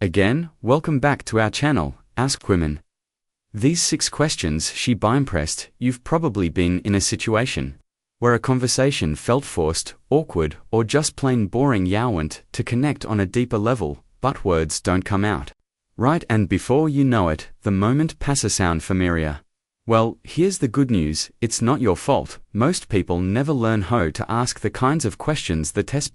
Again, welcome back to our channel, Ask Women. These 6 questions she impressed. You've probably been in a situation where a conversation felt forced, awkward, or just plain boring. You want to connect on a deeper level, but words don't come out. Right, and before you know it, the moment passes. Sound familiar? Well, here's the good news, it's not your fault. Most people never learn how to ask the kinds of questions that test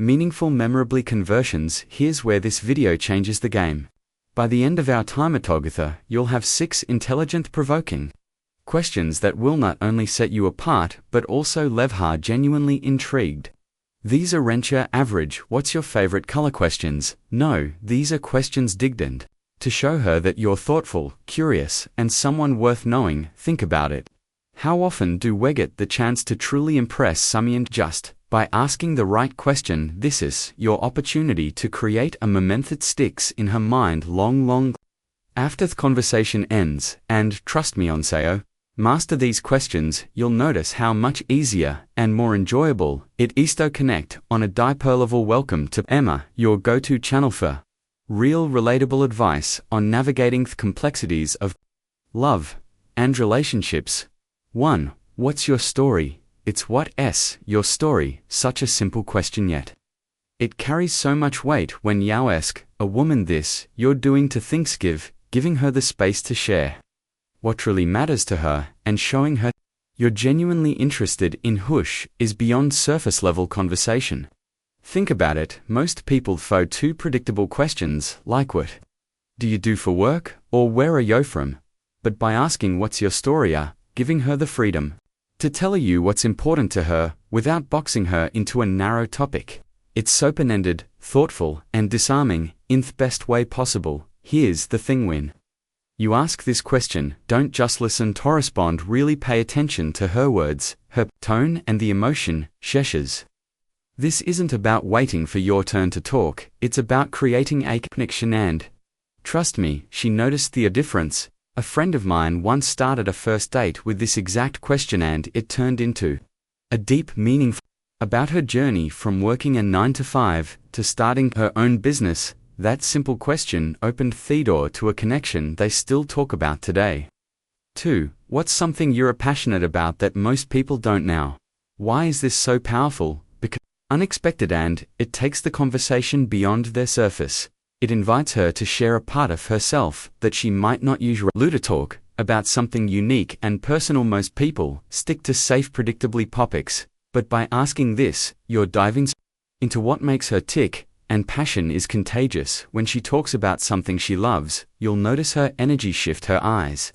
meaningful, memorably conversions. Here's where this video changes the game. By the end of our time together, you'll have 6 intelligent, provoking questions that will not only set you apart, but also leave her genuinely intrigued. These aren't your average, what's your favorite color questions. No, these are questions designed to show her that you're thoughtful, curious, and someone worth knowing. Think about it. How often do we get the chance to truly impress someone just by asking the right question? This is your opportunity to create a moment that sticks in her mind long after the conversation ends. And trust me on Sayo, master these questions, you'll notice how much easier and more enjoyable it is to connect on a deeper level. Welcome to Emma, your go-to channel for real, relatable advice on navigating the complexities of love and relationships. 1. What's your story? It's what's your story? Such a simple question, yet it carries so much weight when you ask a woman this. You're doing to giving her the space to share what really matters to her, and showing her you're genuinely interested in who is beyond surface level conversation. Think about it, most people throw 2 predictable questions like what do you do for work, or where are you from? But by asking what's your story, giving her the freedom to tell you what's important to her without boxing her into a narrow topic. It's open-ended, thoughtful, and disarming in the best way possible. Here's the thing, when you ask this question, don't just listen to respond, really pay attention to her words, her tone, and the emotion she shares. This isn't about waiting for your turn to talk, it's about creating a connection, and trust me, she noticed the difference. A friend of mine once started a first date with this exact question, and it turned into a deep meaning about her journey from working a 9-to-5 to starting her own business. That simple question opened the door to a connection they still talk about today. 2. What's something you're passionate about that most people don't now? Why is this so powerful? Because unexpected, and it takes the conversation beyond their surface. It invites her to share a part of herself that she might not usually talk about, something unique and personal. Most people stick to safe, predictably topics, but by asking this, you're diving into what makes her tick. And passion is contagious. When she talks about something she loves, you'll notice her energy shift. Her eyes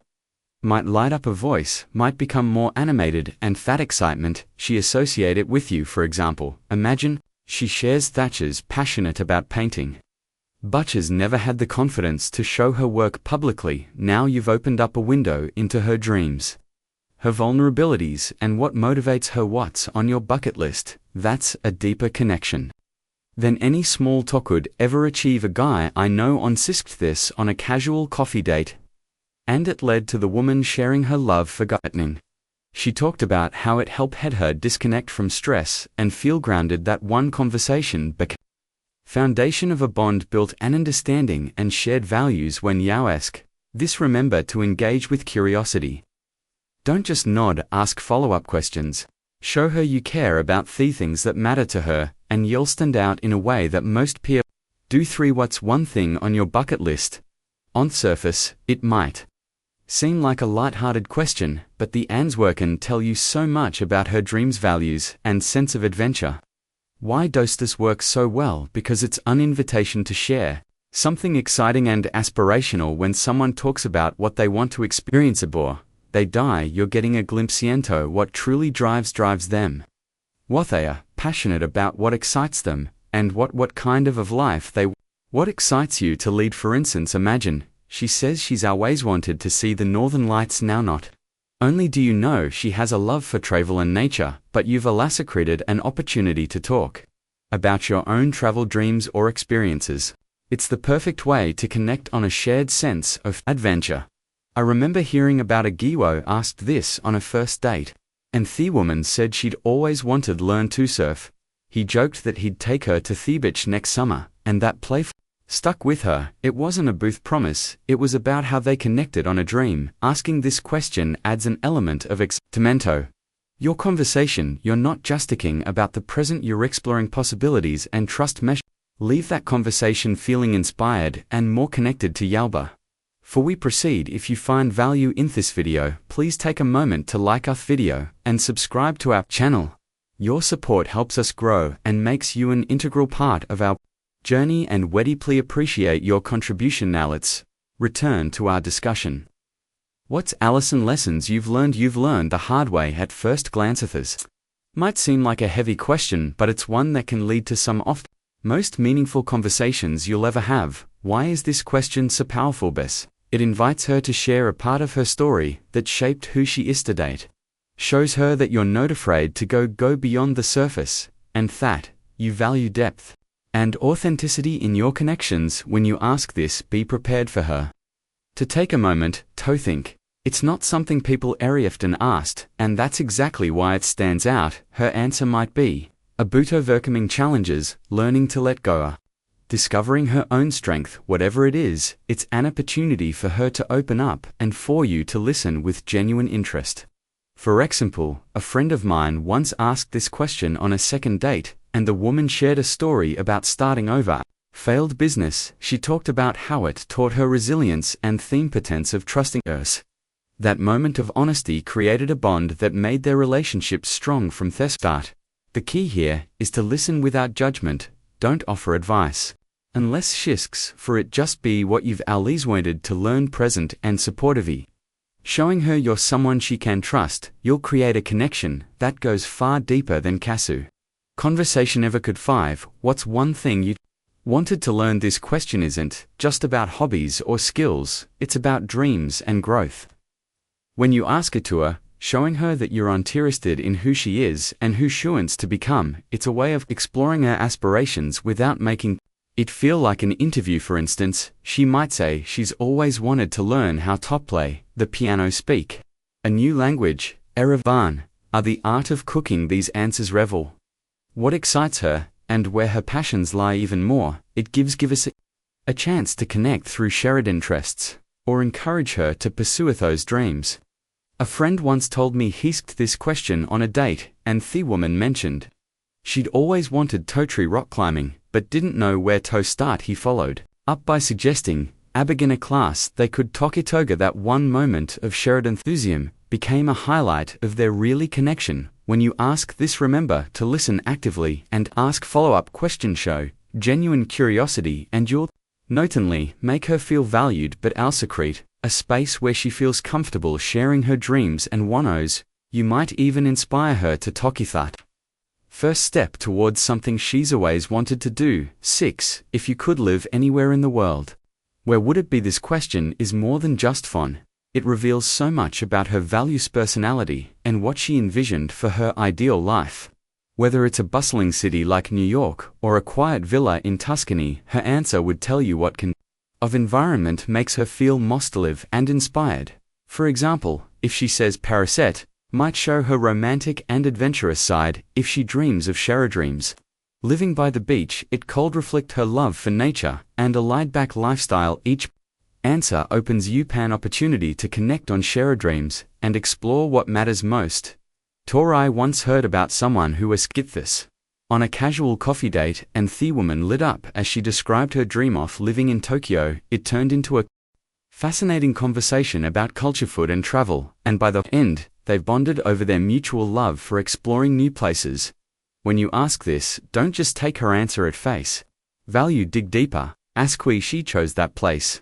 might light up, her voice might become more animated, and that excitement she associates it with you. For example, imagine she shares Thatcher's passionate about painting, but has never had the confidence to show her work publicly. Now you've opened up a window into her dreams, her vulnerabilities, and what motivates her. What's on your bucket list? That's a deeper connection than any small talk could ever achieve. A guy I know insisted this on a casual coffee date, and it led to the woman sharing her love for gardening. She talked about how it helped her disconnect from stress and feel grounded. That one conversation became foundation of a bond built on understanding and shared values. When you ask this, remember to engage with curiosity. Don't just nod, ask follow-up questions. Show her you care about the things that matter to her, and you'll stand out in a way that most people do. 3. What's one thing on your bucket list? On the surface, it might seem like a light-hearted question, but the answer can tell you so much about her dreams, values, and sense of adventure. Why does this work so well? Because it's an invitation to share something exciting and aspirational. When someone talks about what they want to experience aboard they die, you're getting a glimpse into what truly drives them, what they are passionate about, what excites them, and what kind of life they what excites you to lead. For instance, imagine she says she's always wanted to see the northern lights. Now, not only do you know she has a love for travel and nature, but you've elicited an opportunity to talk about your own travel dreams or experiences. It's the perfect way to connect on a shared sense of adventure. I remember hearing about a Giwo asked this on a first date, and the woman said she'd always wanted to learn to surf. He joked that he'd take her to the beach next summer, and that playful stuck with her. It wasn't a booth promise, it was about how they connected on a dream. Asking this question adds an element of excitement. Your conversation, you're not just thinking about the present, you're exploring possibilities and trust mesh. Leave that conversation feeling inspired and more connected to Yalba. Before we proceed, if you find value in this video, please take a moment to like our video and subscribe to our channel. Your support helps us grow and makes you an integral part of our journey, and we deeply appreciate your contribution. Now let's return to our discussion. What's Allison lessons you've learned the hard way at first glance? This might seem like a heavy question, but it's one that can lead to some of the most meaningful conversations you'll ever have. Why is this question so powerful, Bess? It invites her to share a part of her story that shaped who she is to date. Shows her that you're not afraid to go beyond the surface, and that you value depth and authenticity in your connections. When you ask this, be prepared for her to take a moment to think. It's not something people often asked, and that's exactly why it stands out. Her answer might be about overcoming challenges, learning to let go, discovering her own strength. Whatever it is, it's an opportunity for her to open up and for you to listen with genuine interest. For example, a friend of mine once asked this question on a second date, and the woman shared a story about starting over failed business. She talked about how it taught her resilience and the importance of trusting others. That moment of honesty created a bond that made their relationship strong from the start. The key here is to listen without judgment. Don't offer advice unless shisks for it. Just be what you've always wanted to learn, present and supportive. Showing her you're someone she can trust, you'll create a connection that goes far deeper than Kasu conversation ever could. 5. What's one thing you wanted to learn? This question isn't just about hobbies or skills, it's about dreams and growth. When you ask it to her, showing her that you're interested in who she is and who she wants to become, it's a way of exploring her aspirations without making it feel like an interview. For instance, she might say she's always wanted to learn how to play the piano, speak a new language, Erevan, or the art of cooking. These answers reveal what excites her and where her passions lie. Even more, it gives us a chance to connect through shared interests or encourage her to pursue those dreams. A friend once told me he asked this question on a date, and the woman mentioned she'd always wanted to try rock climbing, but didn't know where to start. He followed up by suggesting a beginner class they could take together. That one moment of shared enthusiasm became a highlight of their really connection. When you ask this, remember to listen actively and ask follow-up questions. Show genuine curiosity and you'll not only make her feel valued but also create a space where she feels comfortable sharing her dreams and wants. You might even inspire her to take that first step towards something she's always wanted to do. 6. If you could live anywhere in the world, where would it be? This question is more than just fun. It reveals so much about her values, personality, and what she envisioned for her ideal life. Whether it's a bustling city like New York or a quiet villa in Tuscany, her answer would tell you what kind of environment makes her feel most alive and inspired. For example, if she says Paris, it might show her romantic and adventurous side. If she dreams of shared dreams, living by the beach, it could reflect her love for nature and a laid-back lifestyle. Each answer opens you an opportunity to connect on shared dreams and explore what matters most. Tori once heard about someone who was this on a casual coffee date, and the woman lit up as she described her dream of living in Tokyo. It turned into a fascinating conversation about culture, food and travel, and by the end, they've bonded over their mutual love for exploring new places. When you ask this, don't just take her answer at face value. Dig deeper. Ask why she chose that place,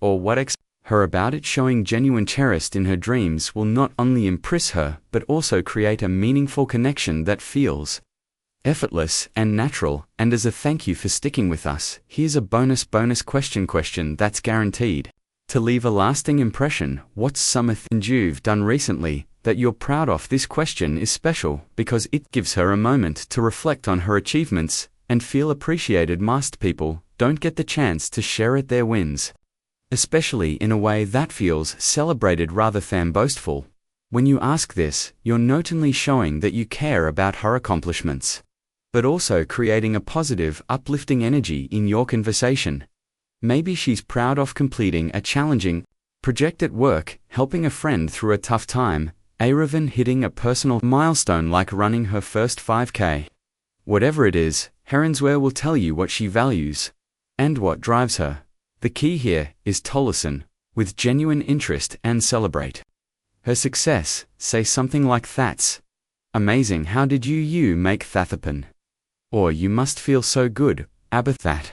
or what excites her about it. Showing genuine interest in her dreams will not only impress her, but also create a meaningful connection that feels effortless and natural. And as a thank you for sticking with us, here's a bonus question that's guaranteed to leave a lasting impression. What's something you've done recently that you're proud of? This question is special because it gives her a moment to reflect on her achievements and feel appreciated. Most people don't get the chance to share at their wins, especially in a way that feels celebrated rather than boastful. When you ask this, you're not only showing that you care about her accomplishments, but also creating a positive, uplifting energy in your conversation. Maybe she's proud of completing a challenging project at work, helping a friend through a tough time, even hitting a personal milestone like running her first 5K. Whatever it is, Heronsware will tell you what she values and what drives her. The key here is to listen with genuine interest and celebrate her success. Say something like, "That's amazing, how did you make that happen?" Or, "You must feel so good about that."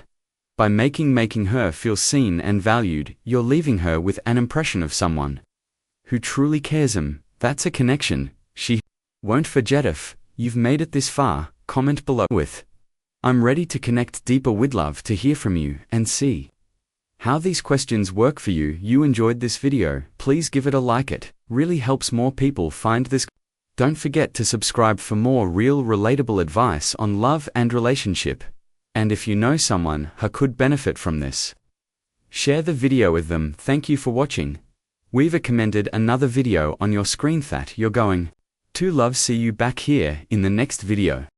By making her feel seen and valued, you're leaving her with an impression of someone who truly cares. That's a connection she won't forget. If you've made it this far, comment below with, "I'm ready to connect deeper." We'd love to hear from you and see how these questions work for you. You enjoyed this video, please give it a like. It really helps more people find this. Don't forget to subscribe for more real, relatable advice on love and relationship. And if you know someone who could benefit from this, share the video with them. Thank you for watching. We've recommended another video on your screen that you're going to love. See you back here in the next video.